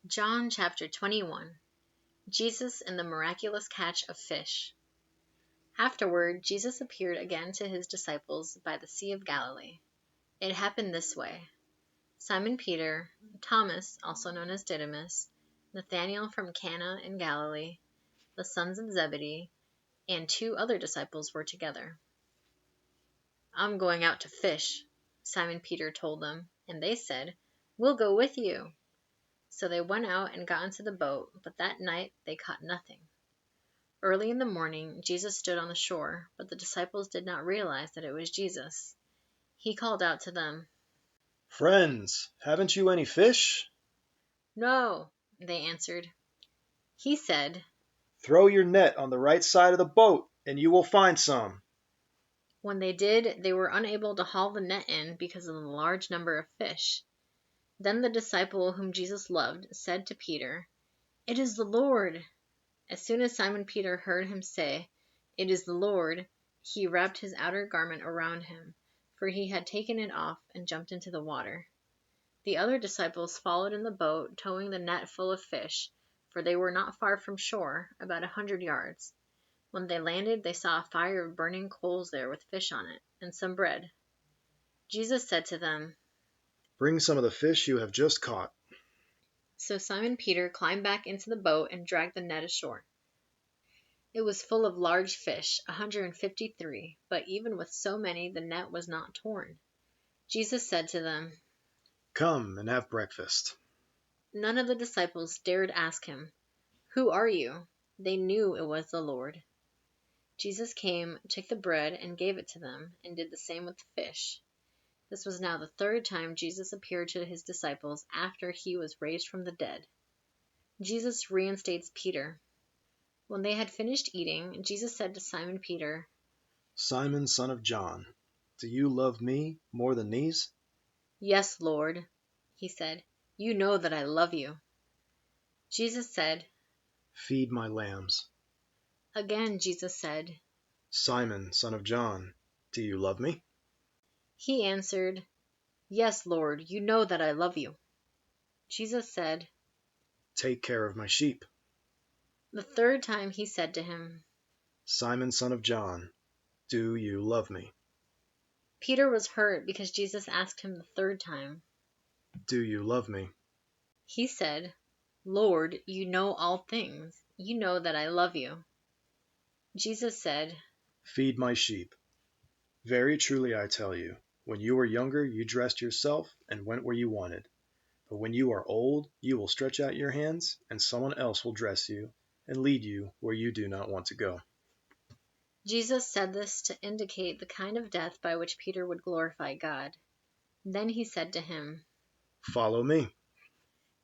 John chapter 21. Jesus and the miraculous catch of fish. Afterward, Jesus appeared again to his disciples by the Sea of Galilee. It happened this way. Simon Peter, Thomas, also known as Didymus, Nathanael from Cana in Galilee, the sons of Zebedee, and 2 other disciples were together. "I'm going out to fish," Simon Peter told them, and they said, "We'll go with you." So they went out and got into the boat, but that night they caught nothing. Early in the morning, Jesus stood on the shore, but the disciples did not realize that it was Jesus. He called out to them, "Friends, haven't you any fish?" "No," they answered. He said, "Throw your net on the right side of the boat, and you will find some." When they did, they were unable to haul the net in because of the large number of fish. Then the disciple whom Jesus loved said to Peter, "It is the Lord." As soon as Simon Peter heard him say, "It is the Lord," he wrapped his outer garment around him, for he had taken it off, and jumped into the water. The other disciples followed in the boat, towing the net full of fish, for they were not far from shore, about 100 yards. When they landed, they saw a fire of burning coals there with fish on it, and some bread. Jesus said to them, "Bring some of the fish you have just caught." So Simon Peter climbed back into the boat and dragged the net ashore. It was full of large fish, 153, but even with so many the net was not torn. Jesus said to them, "Come and have breakfast." None of the disciples dared ask him, "Who are you?" They knew it was the Lord. Jesus came, took the bread, and gave it to them, and did the same with the fish. This was now the 3rd time Jesus appeared to his disciples after he was raised from the dead. Jesus reinstates Peter. When they had finished eating, Jesus said to Simon Peter, "Simon, son of John, do you love me more than these?" "Yes, Lord," he said. "You know that I love you." Jesus said, "Feed my lambs." Again Jesus said, "Simon, son of John, do you love me?" He answered, "Yes, Lord, you know that I love you." Jesus said, "Take care of my sheep." The 3rd time he said to him, "Simon, son of John, do you love me?" Peter was hurt because Jesus asked him the 3rd time. "Do you love me?" He said, "Lord, you know all things. You know that I love you." Jesus said, "Feed my sheep. Very truly I tell you, when you were younger you dressed yourself and went where you wanted. But when you are old you will stretch out your hands, and someone else will dress you and lead you where you do not want to go." Jesus said this to indicate the kind of death by which Peter would glorify God. Then he said to him, "Follow me."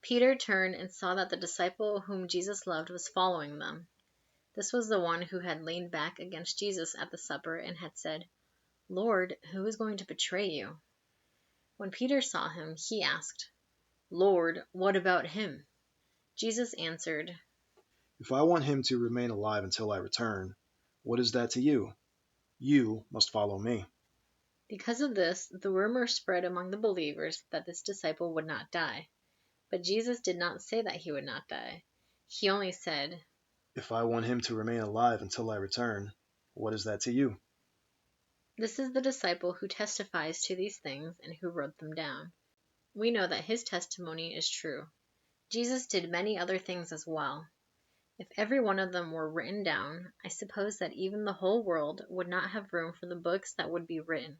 Peter turned and saw that the disciple whom Jesus loved was following them. This was the one who had leaned back against Jesus at the supper and had said, "Lord, who is going to betray you?" When Peter saw him, he asked, "Lord, what about him?" Jesus answered, "If I want him to remain alive until I return, what is that to you? You must follow me." Because of this, the rumor spread among the believers that this disciple would not die. But Jesus did not say that he would not die. He only said, "If I want him to remain alive until I return, what is that to you?" This is the disciple who testifies to these things and who wrote them down. We know that his testimony is true. Jesus did many other things as well. If every one of them were written down, I suppose that even the whole world would not have room for the books that would be written.